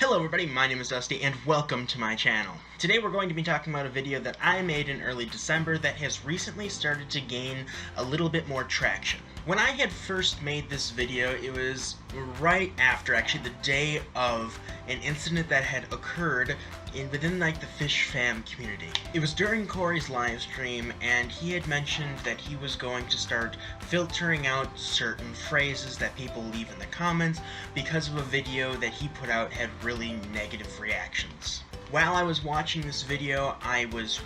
Hello everybody, my name is Dusty and welcome to my channel. Today we're going to be talking about a video that I made in early December that has recently started to gain a little bit more traction. When I had first made this video, it was right after, actually the day of, an incident that had occurred within like the fish fam community. It was during Cory's live stream, and he had mentioned that he was going to start filtering out certain phrases that people leave in the comments because of a video that he put out had really negative reactions. While I was watching this video, I was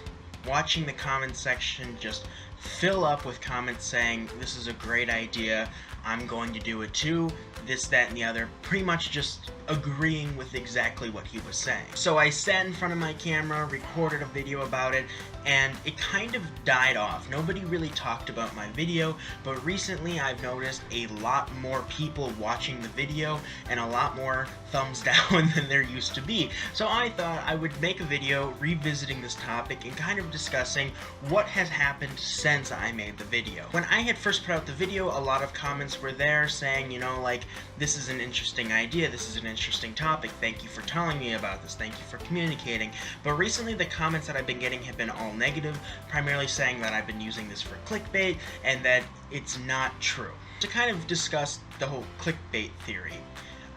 watching the comment section just fill up with comments saying, "This is a great idea, I'm going to do it too," this, that, and the other, pretty much just agreeing with exactly what he was saying. So I sat in front of my camera, recorded a video about it, and it kind of died off. Nobody really talked about my video, but recently I've noticed a lot more people watching the video and a lot more thumbs down than there used to be. So I thought I would make a video revisiting this topic and kind of discussing what has happened since I made the video. When I had first put out the video, a lot of comments were there saying, you know, like, "This is an interesting idea, this is an interesting topic, thank you for telling me about this, thank you for communicating." But recently the comments that I've been getting have been all negative, primarily saying that I've been using this for clickbait and that it's not true. To kind of discuss the whole clickbait theory,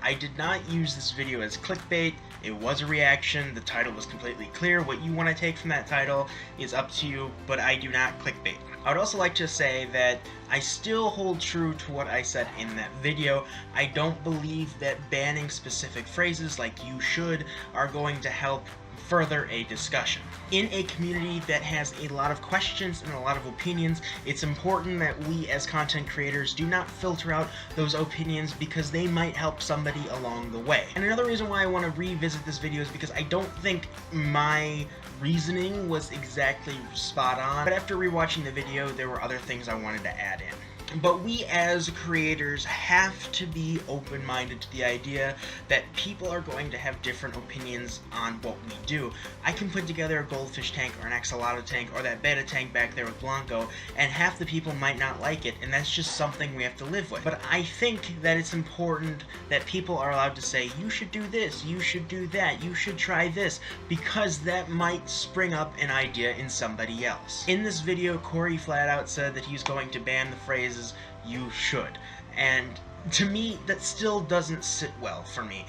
I did not use this video as clickbait. It was a reaction. The title was completely clear. What you want to take from that title is up to you, but I do not clickbait. I would also like to say that I still hold true to what I said in that video. I don't believe that banning specific phrases like "you should" are going to help further a discussion. In a community that has a lot of questions and a lot of opinions, it's important that we as content creators do not filter out those opinions because they might help somebody along the way. And another reason why I want to revisit this video is because I don't think my reasoning was exactly spot on, but after rewatching the video, there were other things I wanted to add in. But we as creators have to be open-minded to the idea that people are going to have different opinions on what we do. I can put together a goldfish tank or an axolotl tank or that betta tank back there with Blanco, and half the people might not like it, and that's just something we have to live with. But I think that it's important that people are allowed to say, "You should do this, you should do that, you should try this," because that might spring up an idea in somebody else. In this video, Cory flat out said that he's going to ban the phrases "you should," and to me that still doesn't sit well for me.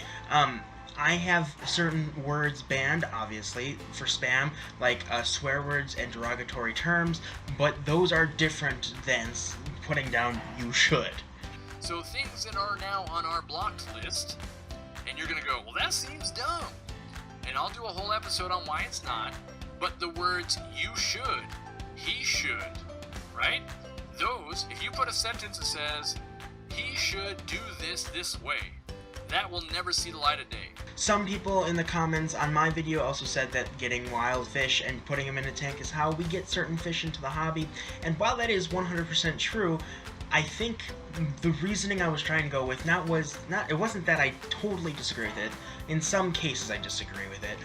I have certain words banned, obviously, for spam, like swear words and derogatory terms, but those are different than putting down "you should." So things that are now on our blocked list, and you're gonna go, "Well, that seems dumb," and I'll do a whole episode on why it's not, but the words "you should," "he should," right? Those, if you put a sentence that says, "he should do this way," that will never see the light of day. Some people in the comments on my video also said that getting wild fish and putting them in a tank is how we get certain fish into the hobby, and while that is 100% true, I think the reasoning I was trying to go with it wasn't that I totally disagree with it. In some cases I disagree with it,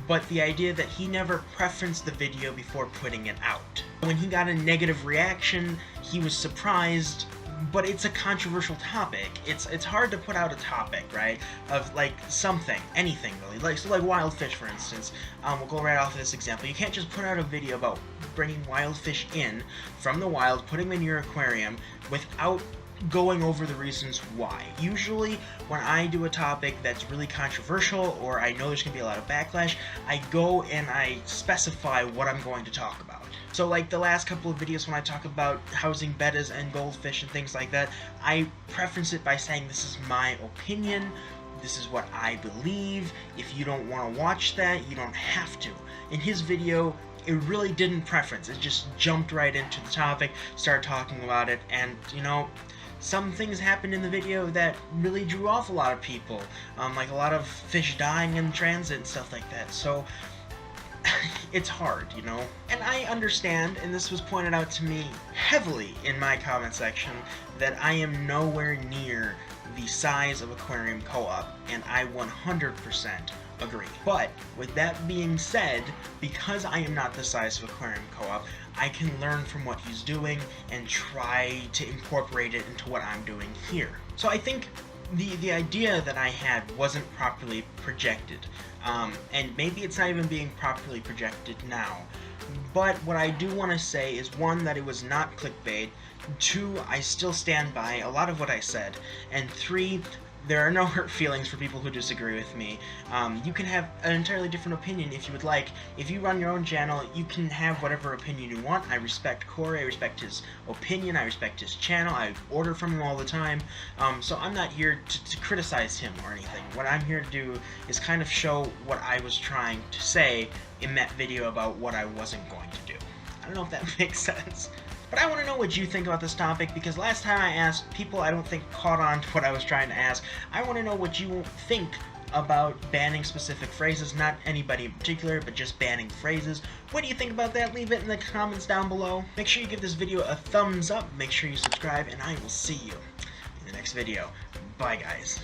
but the idea that he never preferenced the video before putting it out. When he got a negative reaction, he was surprised, but it's a controversial topic. It's hard to put out a topic, right, of like something, anything really, like wild fish, for instance. We'll go right off of this example. You can't just put out a video about bringing wild fish in from the wild, putting them in your aquarium, without going over the reasons why. Usually when I do a topic that's really controversial or I know there's going to be a lot of backlash, I go and I specify what I'm going to talk about. So like the last couple of videos when I talk about housing bettas and goldfish and things like that, I preference it by saying this is my opinion, this is what I believe. If you don't want to watch that, you don't have to. In his video, it really didn't preference. It just jumped right into the topic, started talking about it, and you know, some things happened in the video that really drew off a lot of people, like a lot of fish dying in transit and stuff like that. So it's hard, you know? And I understand, and this was pointed out to me heavily in my comment section, that I am nowhere near the size of Aquarium Co-op, and I 100% agree. But with that being said, because I am not the size of Aquarium Co-op, I can learn from what he's doing and try to incorporate it into what I'm doing here. So I think the idea that I had wasn't properly projected, and maybe it's not even being properly projected now. But what I do want to say is, one, that it was not clickbait, two, I still stand by a lot of what I said, and three, there are no hurt feelings for people who disagree with me. You can have an entirely different opinion if you would like. If you run your own channel, you can have whatever opinion you want. I respect Cory, I respect his opinion, I respect his channel, I order from him all the time. So I'm not here to criticize him or anything. What I'm here to do is kind of show what I was trying to say in that video about what I wasn't going to do. I don't know if that makes sense. But I want to know what you think about this topic, because last time I asked, people I don't think caught on to what I was trying to ask. I want to know what you think about banning specific phrases, not anybody in particular, but just banning phrases. What do you think about that? Leave it in the comments down below. Make sure you give this video a thumbs up, make sure you subscribe, and I will see you in the next video. Bye, guys.